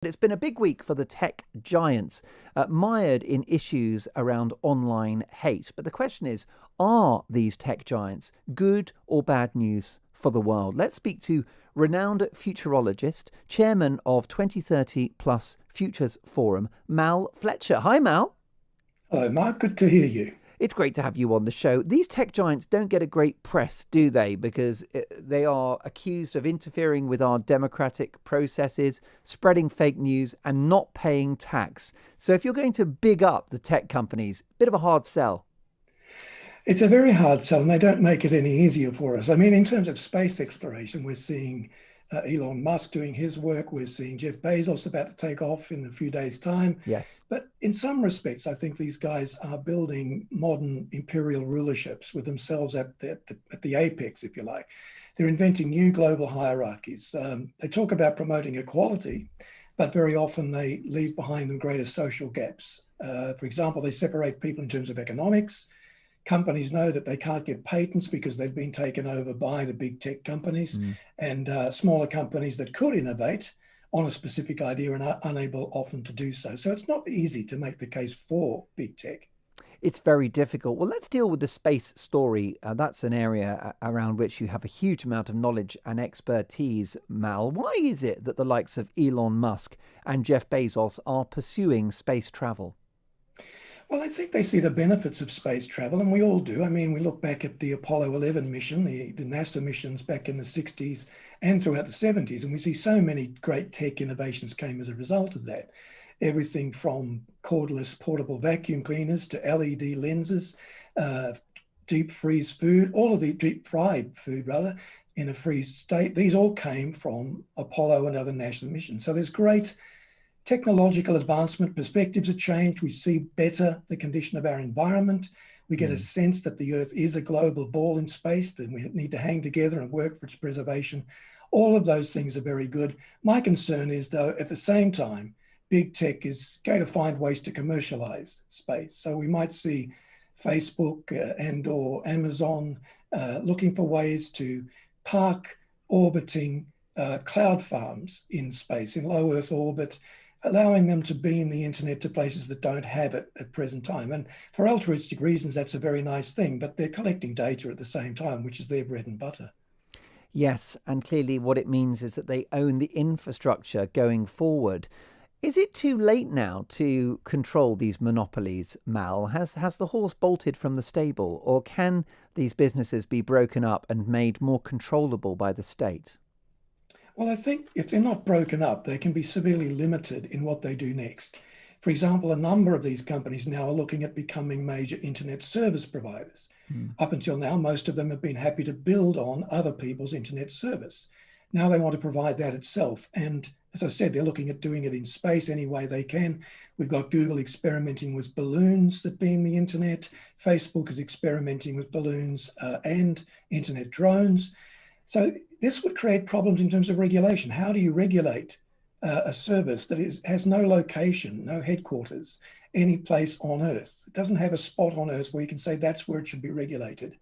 It's been a big week for the tech giants, mired in issues around online hate. But the question is, are these tech giants good or bad news for the world? Let's speak to renowned futurologist, chairman of 2030 Plus Futures Forum, Mal Fletcher. Hi, Mal. Hello, Mark. Good to hear you. It's great to have you on the show. These tech giants don't get a great press, do they? Because they are accused of interfering with our democratic processes, spreading fake news, and not paying tax. So if you're going to big up the tech companies, bit of a hard sell. It's a very hard sell, and they don't make it any easier for us. I mean, in terms of space exploration, we're seeing Elon Musk doing his work. We're seeing Jeff Bezos about to take off in a few days' time. Yes. But in some respects, I think these guys are building modern imperial rulerships with themselves at the apex, if you like. They're inventing new global hierarchies. They talk about promoting equality, but very often they leave behind them greater social gaps. For example, they separate people in terms of economics. Companies know that they can't get patents because they've been taken over by the big tech companies, and smaller companies that could innovate on a specific idea and are unable often to do so. So it's not easy to make the case for big tech. It's very difficult. Well, let's deal with the space story. That's an area around which you have a huge amount of knowledge and expertise, Mal. Why is it that the likes of Elon Musk and Jeff Bezos are pursuing space travel? Well, I think they see the benefits of space travel, and we all do. I mean, we look back at the Apollo 11 mission, the NASA missions back in the 60s and throughout the 70s, and we see so many great tech innovations came as a result of that. Everything from cordless portable vacuum cleaners to LED lenses, deep freeze food, all of the deep fried food, rather, in a freezed state. These all came from Apollo and other national missions. So there's great technological advancement, perspectives have changed. We see better the condition of our environment. We get a sense that the Earth is a global ball in space, that we need to hang together and work for its preservation. All of those things are very good. My concern is, though, at the same time, big tech is going to find ways to commercialize space. So we might see Facebook and or Amazon looking for ways to park orbiting cloud farms in space, in low Earth orbit, allowing them to beam the internet to places that don't have it at present time. And for altruistic reasons, that's a very nice thing, but they're collecting data at the same time, which is their bread and butter. Yes, and clearly what it means is that they own the infrastructure going forward. Is it too late now to control these monopolies, Mal? Has the horse bolted from the stable, or can these businesses be broken up and made more controllable by the state? Well, I think if they're not broken up, they can be severely limited in what they do next. For example, a number of these companies now are looking at becoming major internet service providers. Up until now, most of them have been happy to build on other people's internet service. Now they want to provide that itself. And as I said, they're looking at doing it in space any way they can. We've got Google experimenting with balloons that beam the internet. Facebook is experimenting with balloons and internet drones. So this would create problems in terms of regulation. How do you regulate a service that has no location, no headquarters, any place on Earth? It doesn't have a spot on Earth where you can say that's where it should be regulated.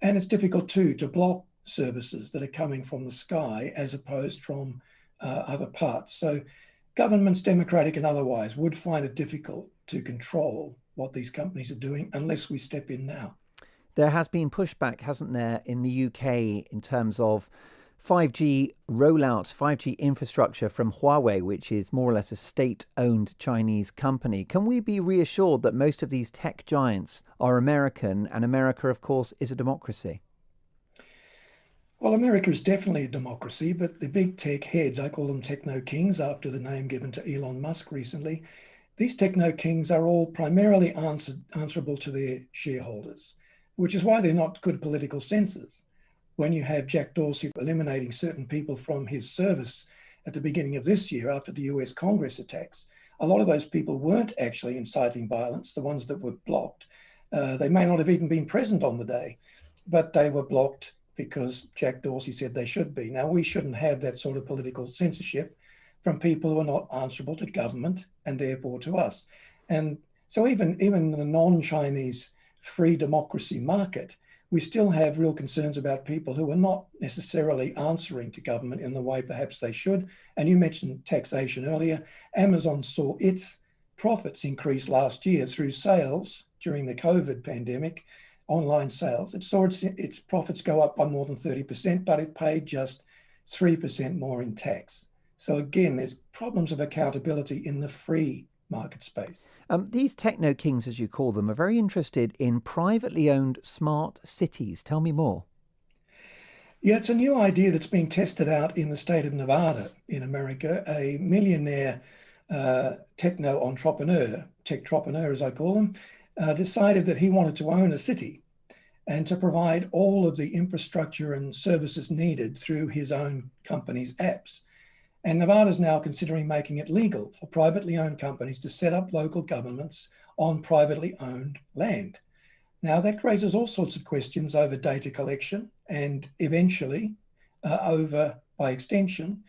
And it's difficult too to block services that are coming from the sky as opposed from other parts. So governments, democratic and otherwise, would find it difficult to control what these companies are doing unless we step in now. There has been pushback, hasn't there, in the UK in terms of 5G rollout, 5G infrastructure from Huawei, which is more or less a state-owned Chinese company. Can we be reassured that most of these tech giants are American, and America, of course, is a democracy? Well, America is definitely a democracy, but the big tech heads, I call them techno kings after the name given to Elon Musk recently, these techno kings are all primarily answerable to their shareholders, which is why they're not good political censors. When you have Jack Dorsey eliminating certain people from his service at the beginning of this year after the US Congress attacks, a lot of those people weren't actually inciting violence, the ones that were blocked. They may not have even been present on the day, but they were blocked because Jack Dorsey said they should be. Now, we shouldn't have that sort of political censorship from people who are not answerable to government and therefore to us. And so even the non-Chinese free democracy market, we still have real concerns about people who are not necessarily answering to government in the way perhaps they should. And you mentioned taxation earlier. Amazon saw its profits increase last year through sales during the COVID pandemic, online sales. It saw its profits go up by more than 30%, but it paid just 3% more in tax. So again, there's problems of accountability in the free market space. These techno kings, as you call them, are very interested in privately owned smart cities. Tell me more. Yeah, it's a new idea that's being tested out in the state of Nevada in America. A millionaire techtropreneur as I call them, decided that he wanted to own a city and to provide all of the infrastructure and services needed through his own company's apps. And Nevada is now considering making it legal for privately owned companies to set up local governments on privately owned land. Now, that raises all sorts of questions over data collection and eventually over, by extension,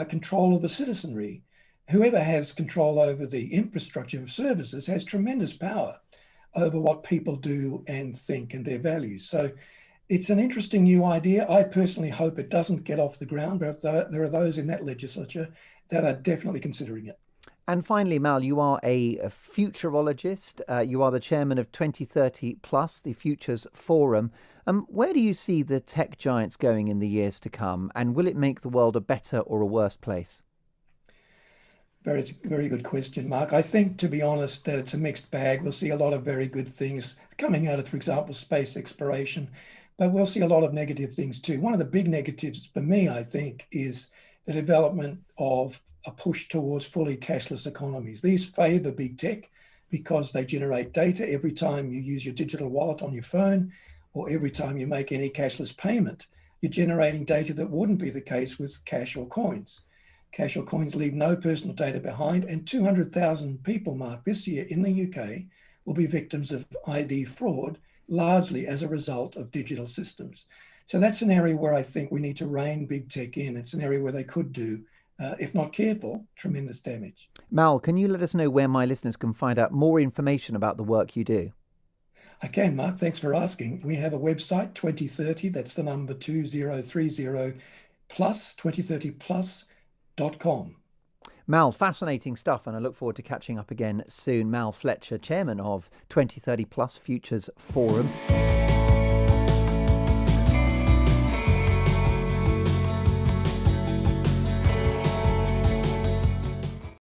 control of the citizenry. Whoever has control over the infrastructure of services has tremendous power over what people do and think and their values. So it's an interesting new idea. I personally hope it doesn't get off the ground, but there are those in that legislature that are definitely considering it. And finally, Mal, you are a futurologist. You are the chairman of 2030 Plus, the Futures Forum. Where do you see the tech giants going in the years to come? And will it make the world a better or a worse place? Very, very good question, Mark. I think, to be honest, that it's a mixed bag. We'll see a lot of very good things coming out of, for example, space exploration, but we'll see a lot of negative things too. One of the big negatives for me, I think, is the development of a push towards fully cashless economies. These favor big tech because they generate data every time you use your digital wallet on your phone or every time you make any cashless payment. You're generating data that wouldn't be the case with cash or coins. Cash or coins leave no personal data behind, and 200,000 people, Mark, this year in the UK will be victims of ID fraud, largely as a result of digital systems. So that's an area where I think we need to rein big tech in. It's an area where they could do, if not careful, tremendous damage. Mal, can you let us know where my listeners can find out more information about the work you do? I can, Mark. Thanks for asking. We have a website, 2030, that's the number 2030 plus, 2030plus.com. Mal, fascinating stuff, and I look forward to catching up again soon. Mal Fletcher, chairman of 2030 Plus Futures Forum.